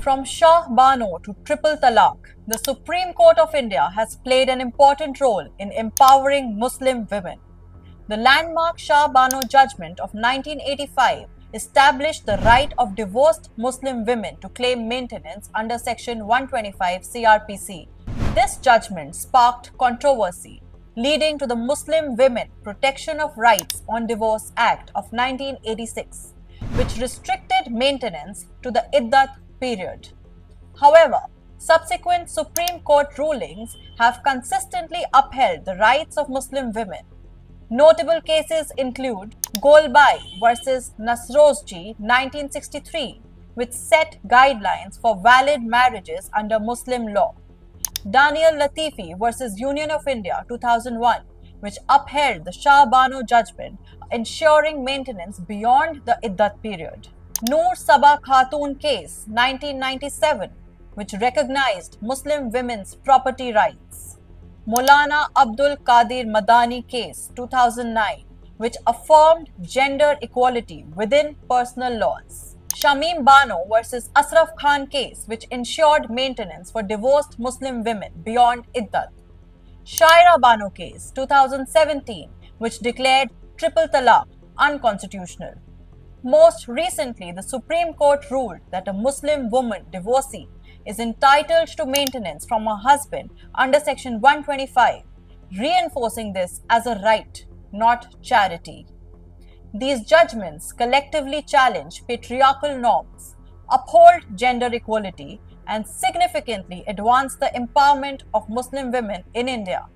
From Shah Bano to triple talaq, the Supreme Court of India has played an important role in empowering Muslim women. The landmark Shah Bano judgment of 1985 established the right of divorced Muslim women to claim maintenance under Section 125 CRPC. This judgment sparked controversy, leading to the Muslim Women Protection of Rights on Divorce Act of 1986, which restricted maintenance to the iddat period. However, subsequent Supreme Court rulings have consistently upheld the rights of Muslim women. Notable cases include Golbai versus Nasrozji 1963, which set guidelines for valid marriages under Muslim law. Daniel Latifi versus Union of India 2001, which upheld the Shah Bano judgment, ensuring maintenance beyond the iddat period. Noor Sabah Khatun case 1997, which recognized Muslim women's property rights. Maulana Abdul Qadir Madani case 2009, which affirmed gender equality within personal laws. Shamim Bano versus Asraf Khan case, which ensured maintenance for divorced Muslim women beyond iddat. Shaira Bano case 2017, which declared triple talaq unconstitutional. Most recently, the Supreme Court ruled that a Muslim woman divorcee is entitled to maintenance from her husband under Section 125, reinforcing this as a right, not charity. These judgments collectively challenge patriarchal norms, uphold gender equality, and significantly advance the empowerment of Muslim women in India.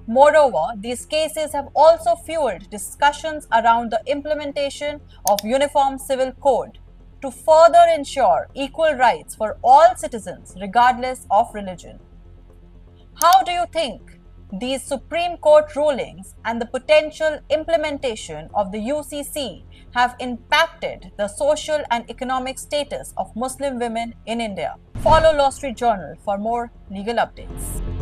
Moreover, these cases have also fueled discussions around the implementation of Uniform Civil Code to further ensure equal rights for all citizens regardless of religion. How do you think these Supreme Court rulings and the potential implementation of the UCC have impacted the social and economic status of Muslim women in India? Follow Law Street Journal for more legal updates.